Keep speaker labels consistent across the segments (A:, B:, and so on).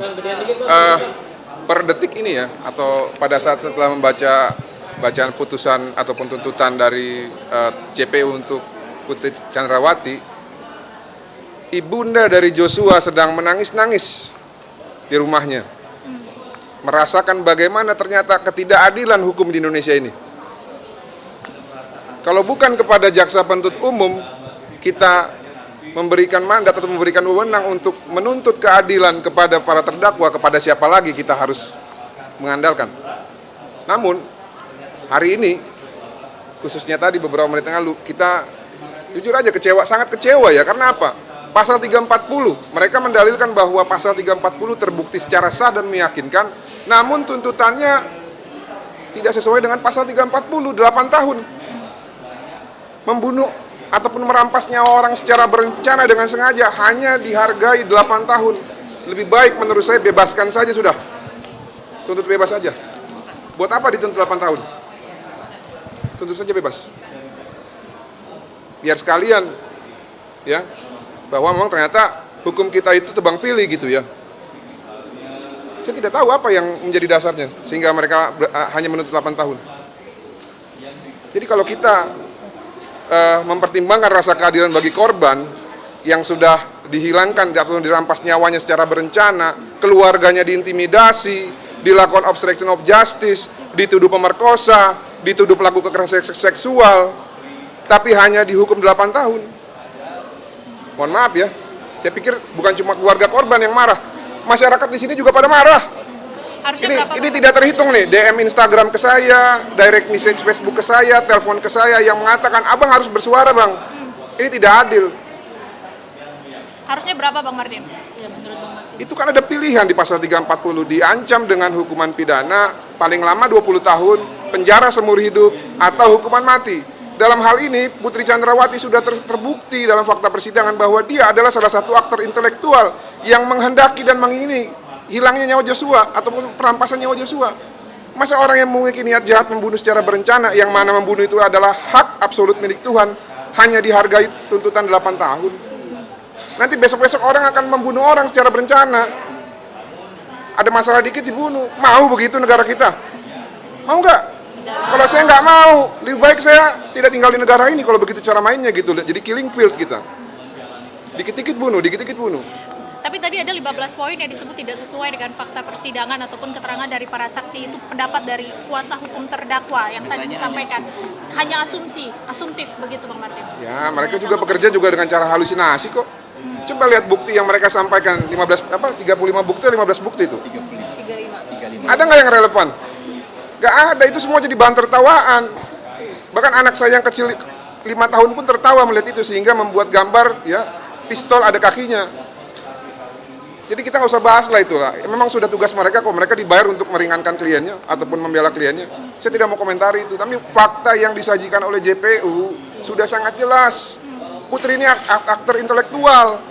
A: Eh, per detik ini ya, atau pada saat setelah membaca bacaan putusan ataupun tuntutan dari CPU untuk Putri Chandrawati, ibunda dari Joshua sedang menangis-nangis di rumahnya, merasakan bagaimana ternyata ketidakadilan hukum di Indonesia ini. Kalau bukan kepada jaksa penuntut umum, kita memberikan mandat atau memberikan wewenang untuk menuntut keadilan kepada para terdakwa, kepada siapa lagi kita harus mengandalkan. Namun, hari ini, khususnya tadi beberapa menit yang lalu, kita jujur aja kecewa, sangat kecewa ya, karena apa? Pasal 340, mereka mendalilkan bahwa pasal 340 terbukti secara sah dan meyakinkan, namun tuntutannya tidak sesuai dengan pasal 340, 8 tahun. Membunuh ataupun merampas nyawa orang secara berencana dengan sengaja hanya dihargai 8 tahun. Lebih baik menurut saya bebaskan saja sudah. Tuntut bebas saja. Buat apa dituntut 8 tahun? Tuntut saja bebas. Biar sekalian ya, bahwa memang ternyata hukum kita itu tebang pilih gitu ya. Saya tidak tahu apa yang menjadi dasarnya sehingga mereka hanya menuntut 8 tahun. Jadi kalau kita mempertimbangkan rasa keadilan bagi korban yang sudah dihilangkan atau dirampas nyawanya secara berencana, keluarganya diintimidasi, dilakukan obstruction of justice, dituduh pemerkosa, dituduh pelaku kekerasan seksual, tapi hanya dihukum 8 tahun. Mohon maaf ya, saya pikir bukan cuma keluarga korban yang marah, masyarakat di sini juga pada marah. Ini tidak terhitung nih, DM Instagram ke saya, direct message Facebook ke saya, telepon ke saya yang mengatakan, abang harus bersuara bang. Ini tidak adil.
B: Harusnya berapa Bang Martin? Ya, menurut Bang Martin.
A: Itu kan ada pilihan di pasal 340, diancam dengan hukuman pidana paling lama 20 tahun, penjara seumur hidup, atau hukuman mati. Dalam hal ini, Putri Chandrawati sudah terbukti dalam fakta persidangan bahwa dia adalah salah satu aktor intelektual yang menghendaki dan mengingini hilangnya nyawa Joshua ataupun perampasan nyawa Joshua. Masa orang yang memiliki niat jahat membunuh secara berencana, yang mana membunuh itu adalah hak absolut milik Tuhan, hanya dihargai tuntutan 8 tahun. Nanti besok-besok orang akan membunuh orang secara berencana. Ada masalah dikit dibunuh. Mau begitu negara kita? Mau nggak? Kalau saya nggak mau, lebih baik saya tidak tinggal di negara ini kalau begitu cara mainnya gitu. Jadi killing field kita. Dikit-dikit bunuh, dikit-dikit bunuh.
B: Tapi tadi ada 15 poin yang disebut tidak sesuai dengan fakta persidangan ataupun keterangan dari para saksi. Itu pendapat dari kuasa hukum terdakwa yang tadi disampaikan. Hanya asumtif begitu Bang Martin.
A: Ya, mereka juga bekerja juga dengan cara halusinasi kok. Coba lihat bukti yang mereka sampaikan, 35 bukti, 15 bukti itu. 35. Ada nggak yang relevan? Nggak ada, itu semua jadi bahan tertawaan. Bahkan anak saya yang kecil 5 tahun pun tertawa melihat itu sehingga membuat gambar ya pistol ada kakinya. Jadi kita nggak usah bahas lah itulah. Memang sudah tugas mereka kok, mereka dibayar untuk meringankan kliennya ataupun membela kliennya. Saya tidak mau komentari itu, tapi fakta yang disajikan oleh JPU sudah sangat jelas. Putri ini aktor intelektual.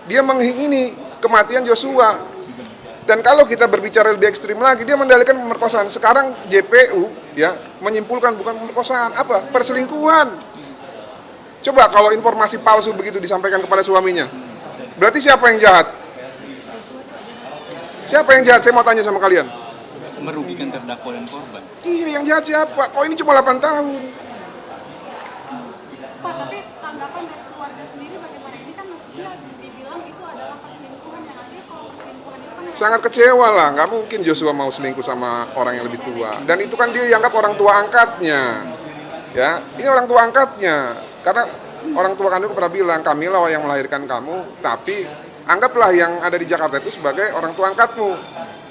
A: Dia mengingini kematian Joshua. Dan kalau kita berbicara lebih ekstrim lagi, dia mendalilkan pemerkosaan. Sekarang JPU ya menyimpulkan bukan pemerkosaan, apa? Perselingkuhan. Coba kalau informasi palsu begitu disampaikan kepada suaminya, berarti siapa yang jahat? Siapa yang jahat? Saya mau tanya sama kalian.
C: Merugikan terdakwa dan korban.
A: Iya, yang jahat siapa? Kok ini cuma 8 tahun?
D: Pak, tapi tanggapan dari keluarga sendiri bagaimana? Ini kan maksudnya dibilang itu adalah perselingkuhan yang ada. Kalau perselingkuhan itu kan
A: Sangat kecewa lah, nggak mungkin Joshua mau selingkuh sama orang yang lebih tua. Dan itu kan dia dianggap orang tua angkatnya. Ya, ini orang tua angkatnya. Karena orang tua kandung pernah bilang, kamilah yang melahirkan kamu, tapi anggaplah yang ada di Jakarta itu sebagai orang tua angkatmu.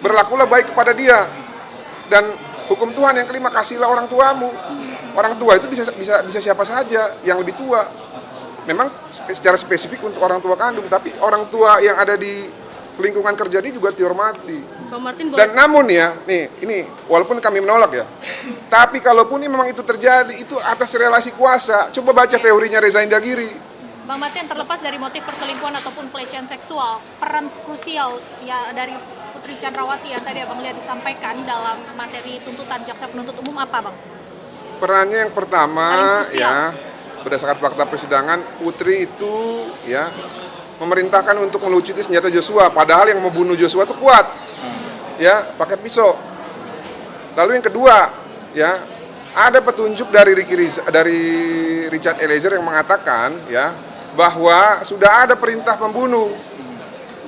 A: Berlakulah baik kepada dia. Dan hukum Tuhan yang kelima, kasihlah orang tuamu. Orang tua itu bisa siapa saja yang lebih tua. Memang secara spesifik untuk orang tua kandung, tapi orang tua yang ada di lingkungan kerja ini juga harus dihormati.
B: Bang Martin boleh.
A: Dan namun ya, ini walaupun kami menolak ya, tapi kalaupun ini memang itu terjadi, itu atas relasi kuasa. Coba baca teorinya Reza Indragiri.
B: Bang Martin, terlepas dari motif perselingkuhan ataupun pelecehan seksual, peran krusial ya dari Putri Chandrawati yang tadi Abang lihat disampaikan dalam materi tuntutan jaksa penuntut umum apa Bang?
A: Perannya yang pertama
B: Paling krusial.
A: ya, berdasarkan fakta persidangan, Putri itu ya memerintahkan untuk melucuti senjata Joshua, padahal yang membunuh Joshua itu kuat, ya, pakai pisau. Lalu yang kedua, ya, ada petunjuk dari Richard Eliezer yang mengatakan, ya, bahwa sudah ada perintah pembunuh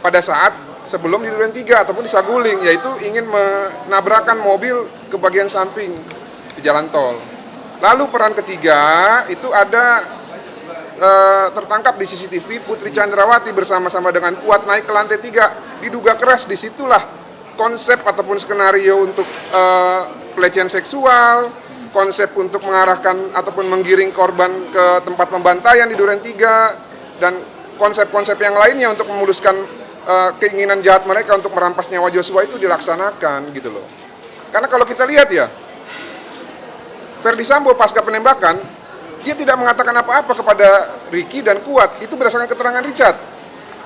A: pada saat sebelum di Duren 3 ataupun di Saguling, yaitu ingin menabrakkan mobil ke bagian samping di jalan tol. Lalu peran ketiga itu ada tertangkap di CCTV Putri Chandrawati bersama-sama dengan Kuat naik ke lantai 3, diduga keras. Disitulah konsep ataupun skenario untuk pelecehan seksual, konsep untuk mengarahkan ataupun menggiring korban ke tempat pembantaian di Duren 3, dan konsep-konsep yang lainnya untuk memuluskan keinginan jahat mereka untuk merampas nyawa Joshua itu dilaksanakan gitu loh. Karena kalau kita lihat ya, Ferdy Sambo pasca penembakan, dia tidak mengatakan apa-apa kepada Ricky dan Kuat, itu berdasarkan keterangan Richard.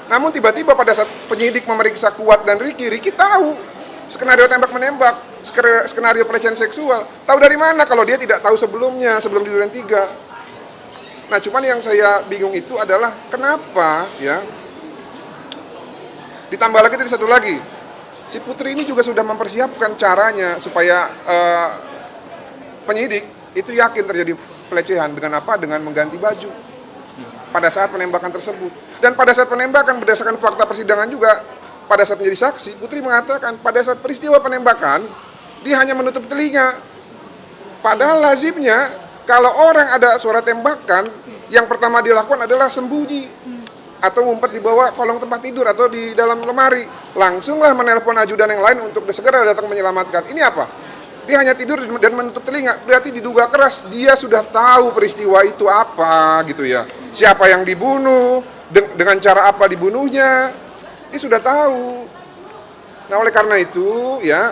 A: Namun tiba-tiba pada saat penyidik memeriksa Kuat dan Ricky tahu skenario tembak-menembak, skenario pelecehan seksual. Tahu dari mana kalau dia tidak tahu sebelumnya, sebelum di Duren 3? Nah, cuman yang saya bingung itu adalah kenapa, ya, ditambah lagi tadi satu lagi, si Putri ini juga sudah mempersiapkan caranya supaya penyidik itu yakin terjadi pelecehan. Dengan apa? Dengan mengganti baju pada saat penembakan tersebut. Dan pada saat penembakan, berdasarkan fakta persidangan juga, pada saat menjadi saksi, Putri mengatakan pada saat peristiwa penembakan dia hanya menutup telinga. Padahal lazimnya kalau orang ada suara tembakan, yang pertama dilakukan adalah sembunyi atau ngumpet di bawah kolong tempat tidur atau di dalam lemari. Langsunglah menelpon ajudan yang lain untuk segera datang menyelamatkan. Ini apa? Dia hanya tidur dan menutup telinga. Berarti diduga keras dia sudah tahu peristiwa itu apa gitu ya. Siapa yang dibunuh, dengan cara apa dibunuhnya, dia sudah tahu. Nah, oleh karena itu ya,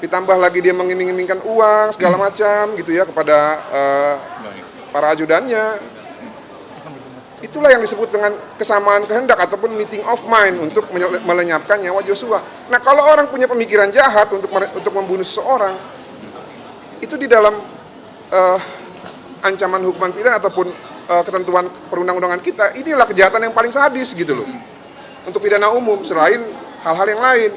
A: ditambah lagi dia mengiming-imingkan uang segala macam gitu ya kepada para ajudannya. Itulah yang disebut dengan kesamaan kehendak ataupun meeting of mind untuk melenyapkan nyawa Joshua. Nah, kalau orang punya pemikiran jahat untuk membunuh seseorang, itu di dalam ancaman hukuman pidana ataupun ketentuan perundang-undangan kita, inilah kejahatan yang paling sadis gitu loh. Untuk pidana umum selain hal-hal yang lain.